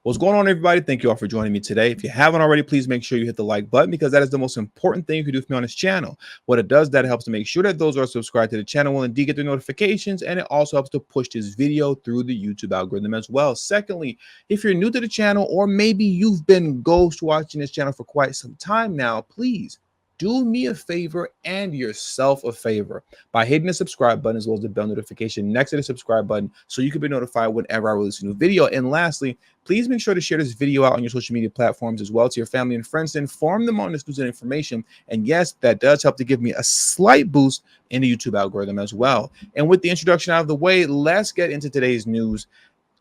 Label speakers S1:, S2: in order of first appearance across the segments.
S1: What's going on, everybody? Thank you all for joining me today. If you haven't already, please make sure you hit the like button because that is the most important thing you can do for me on this channel. What it does, that helps to make sure that those who are subscribed to the channel will indeed get their notifications, and it also helps to push this video through the YouTube algorithm as well. Secondly, if you're new to the channel, or maybe you've been ghost watching this channel for quite some time now, please do me a favor and yourself a favor by hitting the subscribe button as well as the bell notification next to the subscribe button so you can be notified whenever I release a new video. And lastly, please make sure to share this video out on your social media platforms as well to your family and friends to inform them on this news and information. And yes, that does help to give me a slight boost in the YouTube algorithm as well. And with the introduction out of the way, let's get into today's news.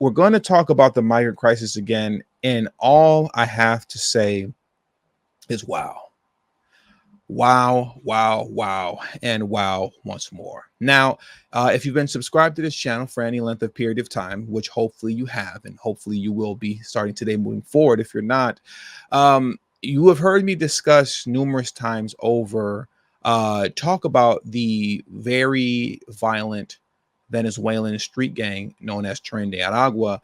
S1: We're going to talk about the migrant crisis again, and all I have to say is wow. Wow, wow, wow, and wow once more. Now, if you've been subscribed to this channel for any length of period of time, which hopefully you have, and hopefully you will be starting today moving forward, if you're not, you have heard me discuss numerous times over, talk about the very violent Venezuelan street gang known as Tren de Aragua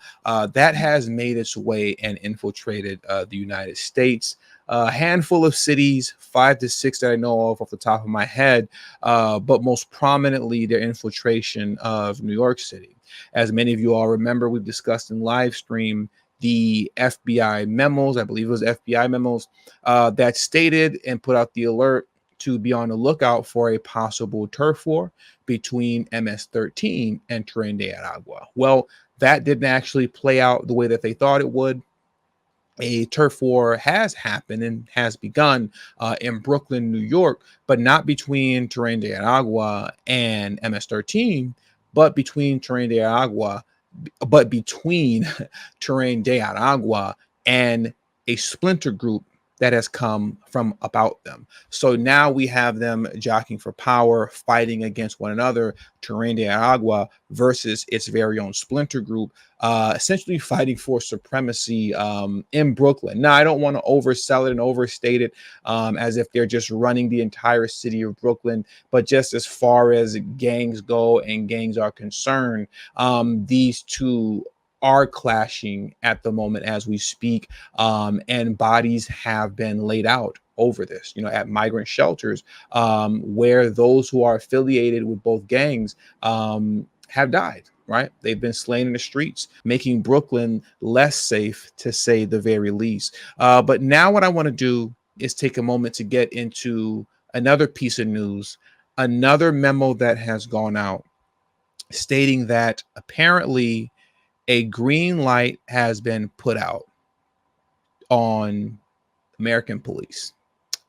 S1: that has made its way and infiltrated the United States. A handful of cities, 5 to 6 that I know of off the top of my head, but most prominently their infiltration of New York City. As many of you all remember, we've discussed in live stream the FBI memos, I believe it was FBI memos, that stated and put out the alert to be on the lookout for a possible turf war between MS-13 and Tren de Aragua. Well, that didn't actually play out the way that they thought it would. A turf war has happened and has begun in Brooklyn, New York, but not between Tren de Aragua and MS-13, but between Tren de Aragua, and a splinter group that has come from about them. So now we have them jockeying for power, fighting against one another, Tren de Aragua versus its very own splinter group, essentially fighting for supremacy in Brooklyn. Now, I don't want to oversell it and overstate it as if they're just running the entire city of Brooklyn, but just as far as gangs go and gangs are concerned, these two are clashing at the moment as we speak, and bodies have been laid out over this, at migrant shelters, where those who are affiliated with both gangs have died. Right? They've been slain in the streets, making Brooklyn less safe, to say the very least. But now what I want to do is take a moment to get into another piece of news, another memo that has gone out stating that apparently a green light has been put out on American police.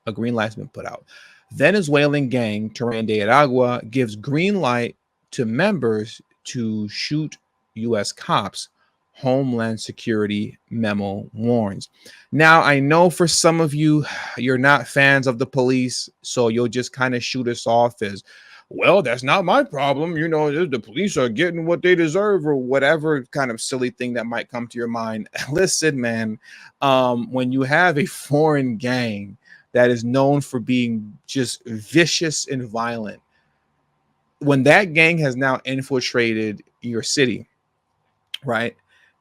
S1: A green light has been put out. Venezuelan gang Tren de Aragua gives green light to members to shoot U.S. cops. Homeland Security memo warns. Now, I know for some of you, you're not fans of the police, so you'll just kind of shoot us off as, well, that's not my problem. The police are getting what they deserve, or whatever kind of silly thing that might come to your mind. Listen, man, when you have a foreign gang that is known for being just vicious and violent, when that gang has now infiltrated your city, right,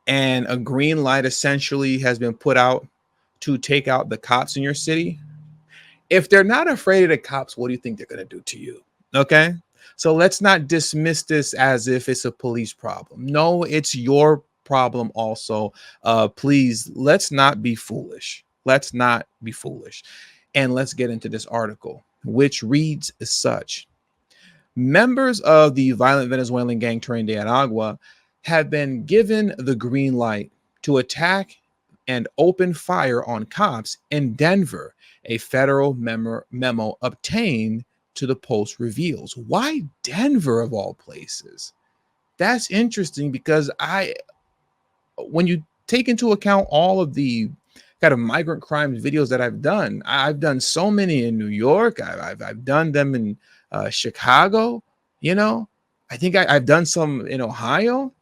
S1: and a green light essentially has been put out to take out the cops in your city, if they're not afraid of the cops, what do you think they're going to do to you? Okay, so let's not dismiss this as if it's a police problem. No, it's your problem also. Please, let's not be foolish. Let's not be foolish. And let's get into this article, which reads as such. Members of the violent Venezuelan gang Tren de Aragua have been given the green light to attack and open fire on cops in Denver, a federal memo obtained to the Post reveals. Why Denver of all places? That's interesting because when you take into account all of the kind of migrant crimes videos that I've done so many in New York. I've done them in Chicago. I think I've done some in Ohio.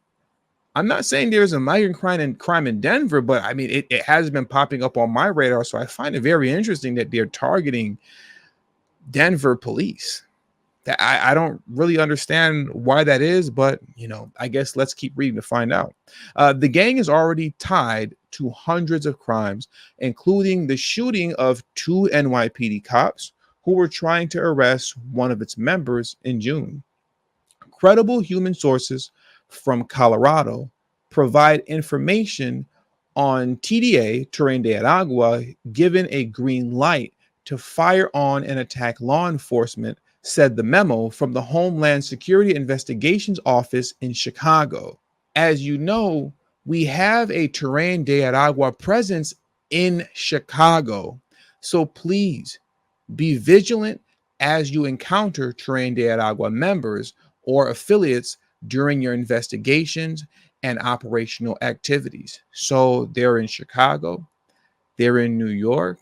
S1: I'm not saying there's a migrant crime in Denver, but I mean, it has been popping up on my radar. So I find it very interesting that they're targeting Denver police. I don't really understand why that is, but I guess let's keep reading to find out. The gang is already tied to hundreds of crimes, including the shooting of two NYPD cops who were trying to arrest one of its members in June. Credible human sources from Colorado provide information on TDA, Tren de Aragua, given a green light to fire on and attack law enforcement, said the memo from the Homeland Security Investigations Office in Chicago. As you know, we have a Tren de Aragua presence in Chicago. So please be vigilant as you encounter Tren de Aragua members or affiliates during your investigations and operational activities. So they're in Chicago, they're in New York,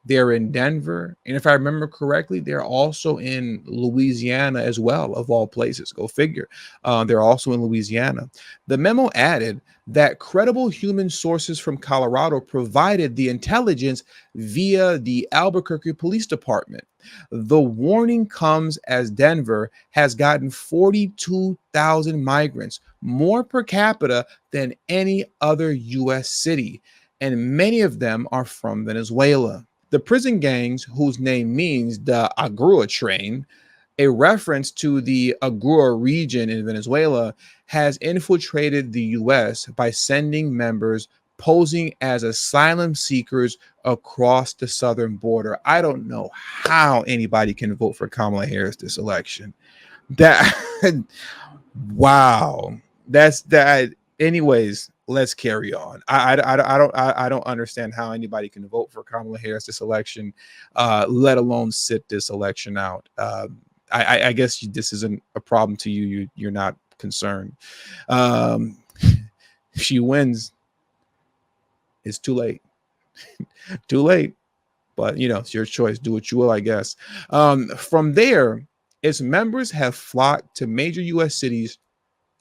S1: they're in Denver. And if I remember correctly, they're also in Louisiana as well, of all places. Go figure. They're also in Louisiana. The memo added that credible human sources from Colorado provided the intelligence via the Albuquerque Police Department. The warning comes as Denver has gotten 42,000 migrants, more per capita than any other U.S. city, and many of them are from Venezuela. The prison gangs, whose name means the Agrua train, a reference to the Agrua region in Venezuela, has infiltrated the US by sending members posing as asylum seekers across the southern border. I don't know how anybody can vote for Kamala Harris this election. That wow. That's that. Anyways, let's carry on. I don't understand how anybody can vote for Kamala Harris this election, let alone sit this election out. I guess this isn't a problem to you. You're not concerned. Um, if she wins, it's too late. Too late. But it's your choice. Do what you will, I guess. From there, its members have flocked to major U.S. cities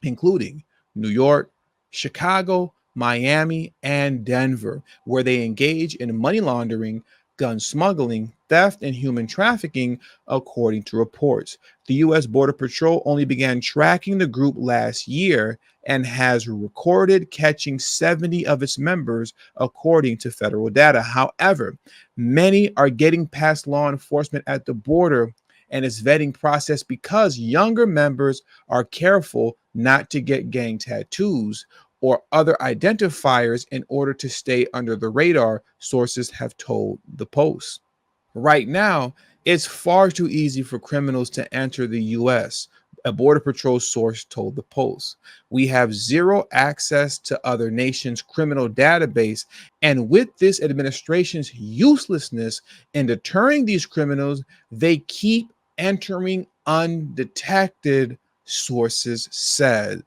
S1: including New York, Chicago, Miami, and Denver, where they engage in money laundering, gun smuggling, theft, and human trafficking, according to reports. The U.S. Border Patrol only began tracking the group last year and has recorded catching 70 of its members, according to federal data. However, many are getting past law enforcement at the border and its vetting process because younger members are careful not to get gang tattoos or other identifiers in order to stay under the radar, sources have told the Post. Right now, it's far too easy for criminals to enter the U.S., a Border Patrol source told the Post. We have zero access to other nations' criminal database, and with this administration's uselessness in deterring these criminals, they keep entering undetected, sources said.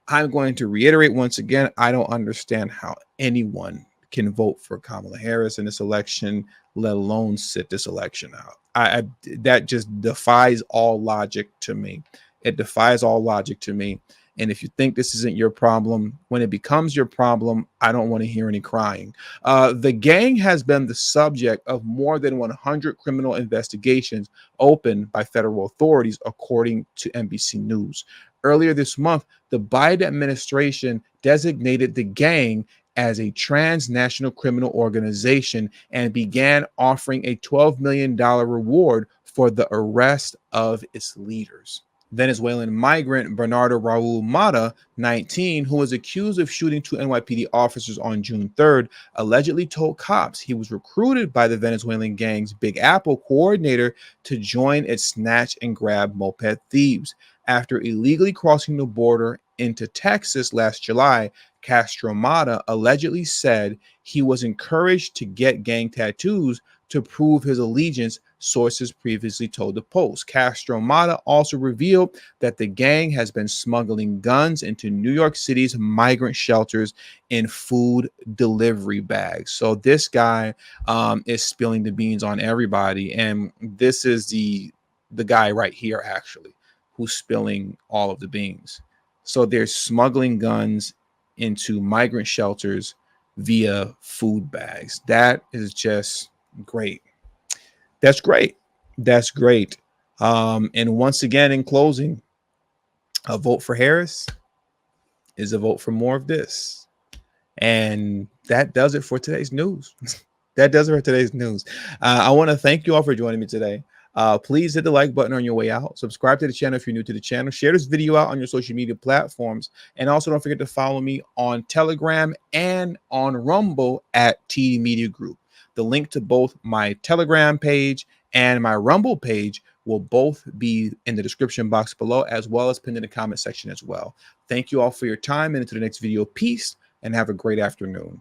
S1: I'm going to reiterate once again, I don't understand how anyone can vote for Kamala Harris in this election, let alone sit this election out. I that just defies all logic to me. It defies all logic to me. And if you think this isn't your problem, when it becomes your problem, I don't want to hear any crying. The gang has been the subject of more than 100 criminal investigations opened by federal authorities, according to NBC News. Earlier this month, the Biden administration designated the gang as a transnational criminal organization and began offering a $12 million reward for the arrest of its leaders. Venezuelan migrant Bernardo Raul Mata, 19, who was accused of shooting two NYPD officers on June 3rd, allegedly told cops he was recruited by the Venezuelan gang's Big Apple coordinator to join its snatch and grab moped thieves. After illegally crossing the border into Texas last July, Castro Mata allegedly said he was encouraged to get gang tattoos to prove his allegiance, sources previously told the Post. Castro Mata also revealed that the gang has been smuggling guns into New York City's migrant shelters in food delivery bags. So this guy is spilling the beans on everybody, and this is the guy right here actually who's spilling all of the beans. So they're smuggling guns into migrant shelters via food bags. That is just great. That's great. That's great. And once again, in closing, a vote for Harris is a vote for more of this. And that does it for today's news. That does it for today's news. I want to thank you all for joining me today. Please hit the like button on your way out. Subscribe to the channel if you're new to the channel. Share this video out on your social media platforms. And also don't forget to follow me on Telegram and on Rumble at TD Media Group. The link to both my Telegram page and my Rumble page will both be in the description box below, as well as pinned in the comment section as well. Thank you all for your time, and until the next video, peace and have a great afternoon.